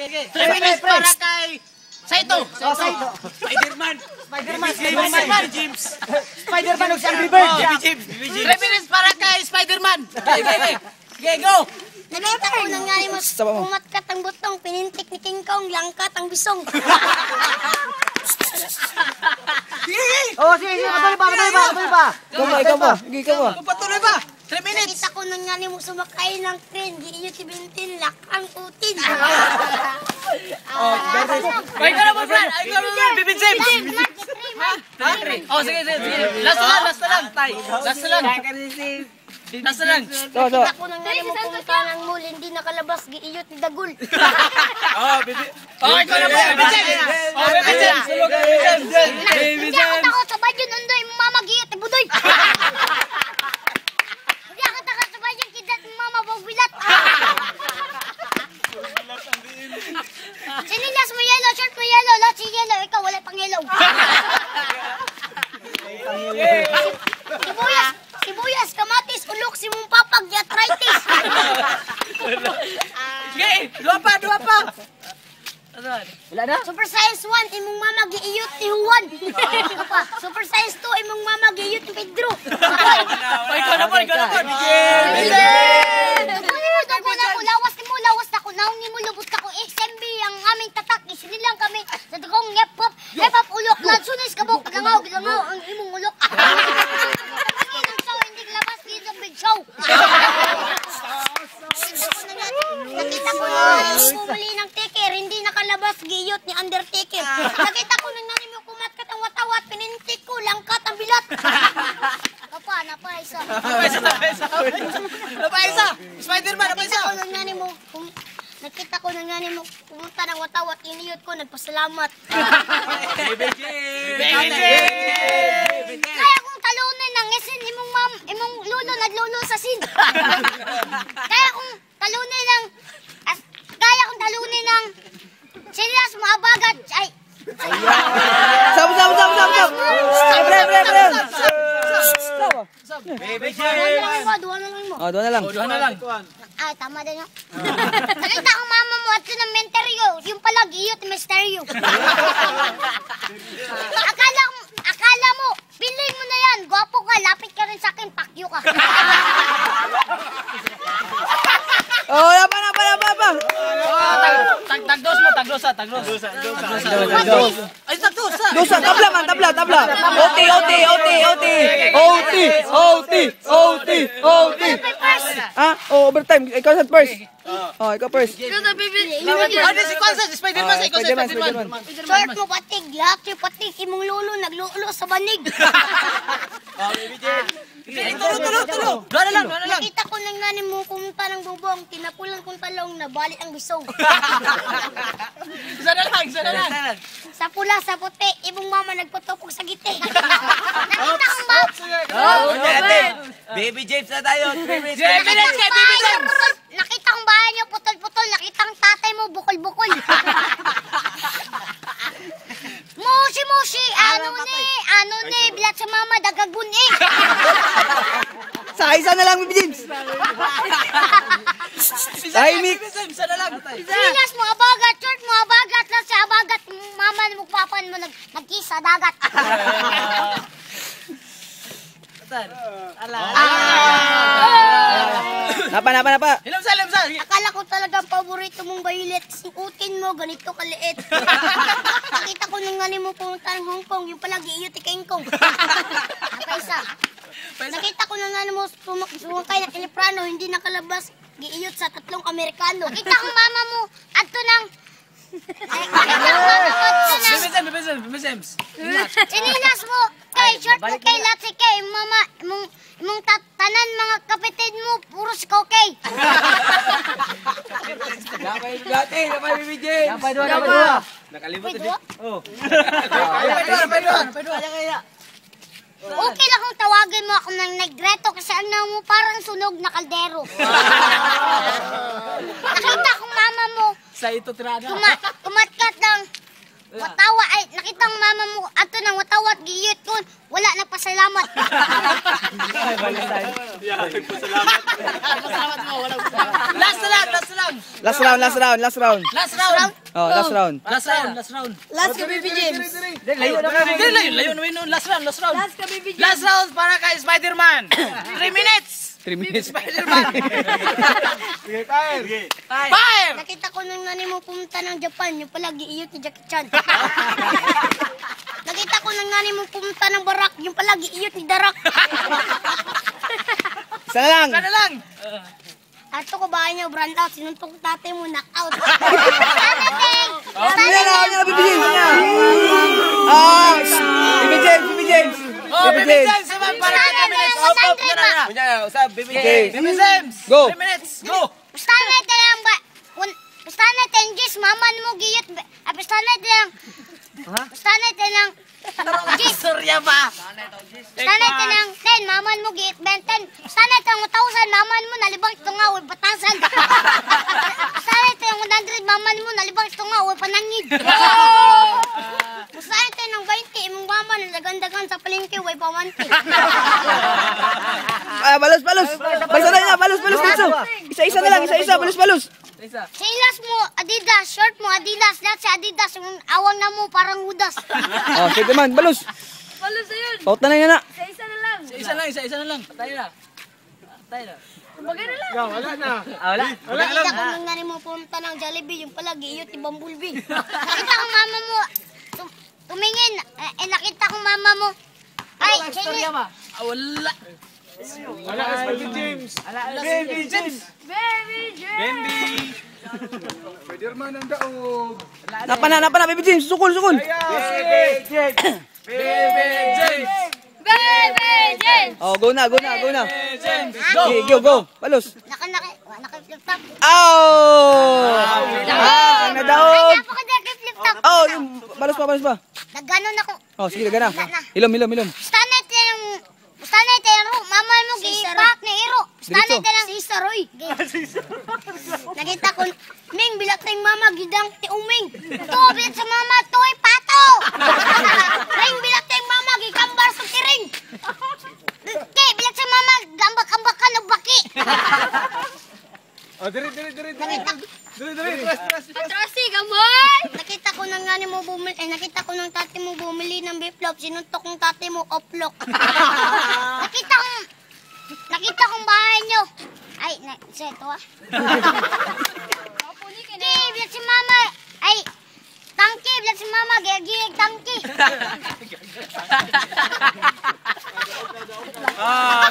3 minutes para kay Saito. Spider-Man. James. Spider-Man ug si Angry Bird. 3 minutes para kay Spider-Man. Okay, go. Nakita ko nangyari mo, umatkat ang butong, pinintik ni King Kong, langkat ang bisong. Oh, sige, patuloy pa. Ikaw ba? Patuloy ba? 3 minutes. Nakita ko nangyari mo sumakay ng train, giiyo si Bintin, lakang utin. Ay, ka na mo, Fran. Ay, ka na mo, Bibin James. Oh, sige. Last na lang. Nakita ko nangyari mo pumunta ng mall, hindi nakalabas, giiyot ni Dagul. Oh, ikaw na mo, Bibin James. Oh, Bibin James. Hindi ako takot sa badyo, nundoy, mama giyot ni Budoy. Hindi ako takot sa badyo, kidat ni mama bawbilat. Sinilas mo yellow, shirt mo yellow, lahat si yellow, ikaw wala pang yellow. Sibuyas, kamatis, ulok, si mong papag, arthritis. Sige, dua pa. Wala na? Super Science 1, imong mama giiyot ni Juan. Super Science 2, imong mama giiyot ni Pedro. Ay, ikaw na po. Lawas na ko, naong ni mo lubot ka ko, XMB, ang aming tatak, isinilang kami, sa dugong ngepap, ulok, lansunis, kabok, gilangaw, ang imong ulok. Hindi labas dito ang big show. Nakita ko na pumuli ng tiker, hindi nakalabas giyot ni Undertaker. Nakita ko na nanin mo kumatkat ang watawat, pinintik ko, langkat ang bilat. Napaisa. Spider-Man, napaisa. Nakita ko na nanin mo pumunta ng watawat, iniyot ko, nagpasalamat. Kaya kong talunin ng isin, imong lulo naglulo sa sin. Kaya kong talunin ng sinilas mo abagat. Ay. Sab. Duha na lang mo. Oh, doon na lang. Ay, tama din yun. Nakita ko mama mo at yun ang menteryo. Yung pala, giyot, misteryo. Akala mo, piling mo na yan. Gwapo ka, lapit ka rin sa akin, pakyo ka. Oh, apa. Tagdosa. Ay, tagdosa. Dosa, tabla. OT. Ah, overtime. Ikaw sa first. Oh, ikaw first. Ano si Kwanza? Spider-Man. Short mo patig, lahat yung patig. Imong lulo, naglulo sa banig. Tulo. Dua na lang. Nakita ko nang nani mo pumunta ng bubong, tinapulan kong talong, nabalik ang bisong. Isa na lang. Sa pula, sa puti, ibong mama nagputupok sa giti. Nakita kong ba? Baby James na tayo. 3 minutes. Nakita kong bahay niyo, putol-putol. Nakita kong tatay mo, bukol-bukol. Mushi, ano ni, bilat sa mama, dagagbuning. Sa isa na lang, Bibi James. Tahimik. Isa na lang. Silas mo, abagat, short mo, abagat, lang sa abagat, mama mo, papan mo, nagkisa, dagat. Napa. Ilamsa. Akala ko talagang paborito mong violet. Sikutin mo, ganito kaliit. Nakita ko nang nga mo pumunta ng Hong Kong, yung pala giiyot ni King Kong. Nakaisa. Nakita ko nang nga mo sumakay na Kiliprano, hindi nakalabas, giiyot sa 3 Amerikano. Nakita ko mama mo, adto nang... Bibi James. Sinilas mo, kay short mo kay latsi kay mama, imong tanan mga kapitid mo, puro si Kokay. Napay Baby James. Napay dua. Nakalimot Pwede din. ba? Oh. Kaya. Okay lang kung tawagin mo ako ng nagreto kasi ang naman mo parang sunog na kaldero. Nakita kong mama mo, Sa ito tirada. kumatkat ng watawa ay nakita ang mama mo ato nang watawat giyot kun wala na pasalamat. Salamat mo, wala. Last round. Last round. Oh, last round. Last ka, Baby James. Layo na Layo na yun. Last round para kay Spider-Man. 3 minutes. 3 minutes. Spider-Man. Fire! Nakita ko nang nani mo pumunta ng Japan, yung pala giiyot ni Jackie Chan. Nakita ko nang nani mo pumunta ng Barak, yung pala giiyot ni Darak. Isa na lang. Sana lang. Ato ko bahay niya, brand out, sinuntok ko tatay mo, knockout. Sige na, Baby James. Ah, Baby James. Oh, Baby James. Para kay 3 minutes. Usap, Baby Okay. James. Baby James. Go. 3 minutes. Go. Pustahan natin lang ba? Pustahan natin, Jis, maman mo giyot. Pustahan natin lang. Pustahan natin lang. Jis, Surya pa. pustahan natin lang. Ten, maman mo giyot. Benten, pustahan natin lang 1,000, maman mo nalibang ito nga, huwag batasan. Pustahan natin lang 100, maman mo nalibang ito nga, huwag panangid. Pustahan natin lang 20, imong maman nalagandagan sa palengke, huwag pawanti. Ah, balos. Balos dito. Isa-isa na lang, balos. Silas mo, Adidas, short mo, Adidas, lahat sa Adidas, yung awang na mo, parang hudas. Oh, sige man, balos. Balos na yun. Paut na yan na. Isa na lang. Isa na lang. Patay na. Kumbaga na lang. Nakita ko nang nari mo pumunta ng Jollibee, yung pala giyot ni Bumblebee. Nakita ko mama mo, tumingin, nakita ko mama mo. Ay, Surya pa. Wala. Baby James. Napa na, Baby James. Sukul. Baby James. Oh, go na. James. Go. Balos. naka-flip top. Oh! Ah, Ay, nadaog. napakadali flip top. Oh, yung balos pa. Nagganon ako. Oh, sige, gana. Hilom. Stanet yan, mama mo gipak ni Iro. Stanet Diretso. yan si Saroy. Nakita ko, Ming, bilat ng mama, gidang ti Uming. To, bilat sa mama, to'y pato. Ming, bilat ng mama, gigambar sa kiring. Ke, bilat sa mama, gambak-ambakan ng baki. Trusty, gamoy. Nakita ko nang nani mo bumili, nakita ko nang tati mo bumili ng beef loaf, sinuntok ng tati mo oplok. Nakita kong bahay nyo. Ay, seto ah. Di, bilat si mama. Ay, tangki, bilat si mama, gigig tangki.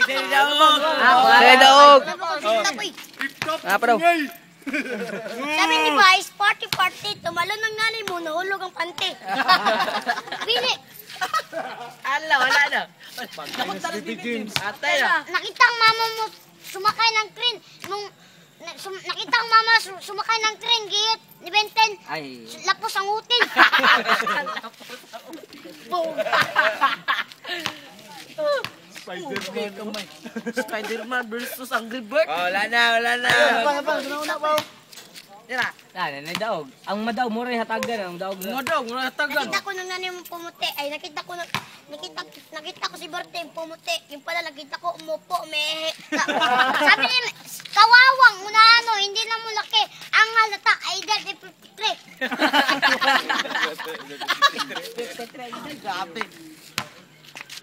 Kita ni daog. Saya daog. Apa daw? Sabi ni Vice, party, tumalo ng nanay mo, nahulog ang pante. Pili. Wala na. Atay na. Nakita ang mama mo sumakay ng train. Nakita ang mama sumakay ng train, giyot ni Benten. Ay. Lapos ang utin. Spider-Man versus Angry Bird. Wala na. Tira. Daog. Ang madaw mo rin hatagan ang daog. Madaw mo rin hatagan. Nakita ko nang nanay mo pumuti. Ay, nakita ko si Bertem pumuti. Yung pala nakita ko umupo, mehe. Sabi niya, kawawang, unano, hindi na mo laki. Ang halata, ay dati 53. Grabe.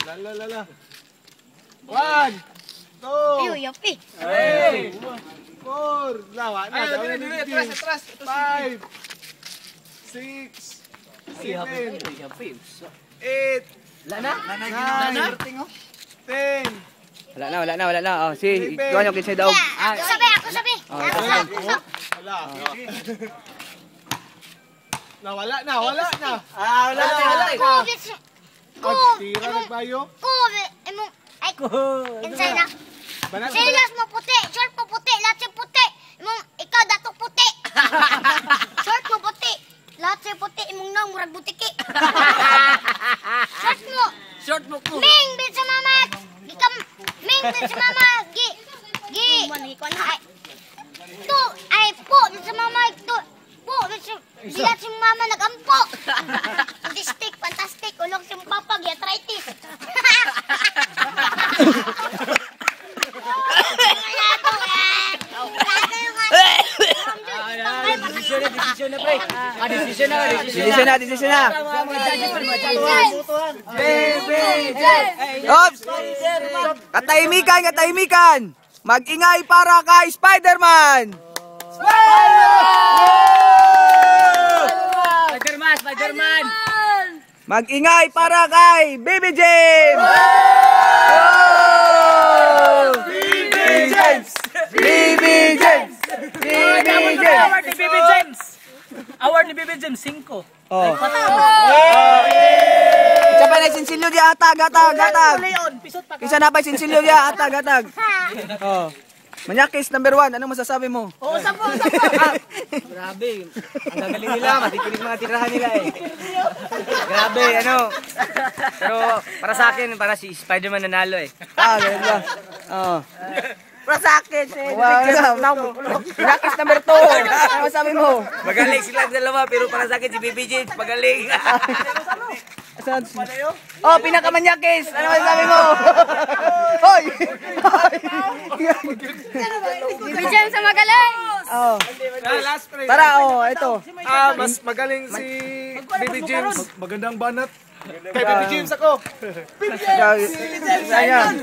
La. 1, 2, Ayaw, yapi. 3, 4, lawa na. Atras. 5, 6, 7, 8, Wala na? 9, 10. Wala na. Oh, si kuan yung kinsa daog. Ako sabi. Wala. Wala na. Wala Ko, Tira nagbayo. imong, ay, insay na. Banat. Silas mo puti, short mo puti, lahat siya puti. Imong, ikaw datok puti. Short mo puti, lahat siya puti, imong nang murag butiki. Short mo ko. Ming, bil sa mama. Ming, bil sa mama. Gi. Ay, po, bil sa mama. Po, bil sa Dilat si mama nagampo. Fantastic, fantastic. Ulong si papa, arthritis. Desisyon na. Ops! Katahimikan. Mag-ingay para kay Spider-Man. Spider-Man. Mag-ingay para kay Baby James. Baby James. Award ni Baby James. Award ni Baby James 5. Oh. Isa pa na sinsilyo dia atag. Isa na pa sinsilyo dia atag. Oh. Manyakis number 1, anong masasabi mo? Oo, sapo. Grabe. Ang gagaling nila, matikinig mga tirahan nila eh. Grabe, ano. Pero para sa akin, para si Spider-Man nanalo eh. Ganun ba? Oo. Para sa akin, Manyakis number 2, ano masabi mo? magaling sila dalawa, pero para sa akin si Baby James, magaling. Oh, pinakamanyakis, ano masasabi mo? Hoy! Baby James ang magaling. Oh. Last phrase. Tara, ito. Mas magaling si Baby James. Magandang banat. Kay Baby James ako. Sayang.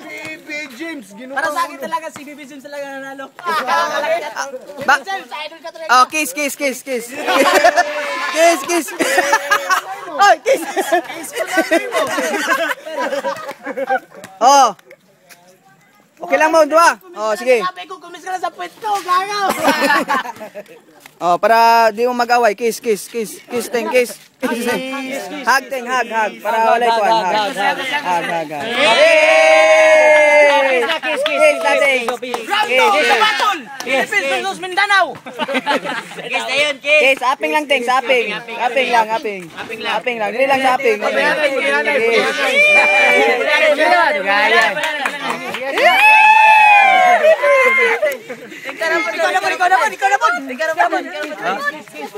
Baby James, ginawa Para sa akin talaga si Baby James talaga nanalo. Oh, kiss. Kiss. Oy, kiss. Oh. Okay lang mo, dua. Oh, sige. Sabi ko, kumis ka na sa puwet ko, gagaw. Oh, para di mo mag-away. Kiss. Kiss. Hug. Para walay kuan. Hug. Kiss natin. Kiss sa batol. Philippines versus Mindanao. Kiss na yun, kiss. Kiss, aping lang, ting. Aping lang. Dili lang sa aping. Ikaw naman. Kiss.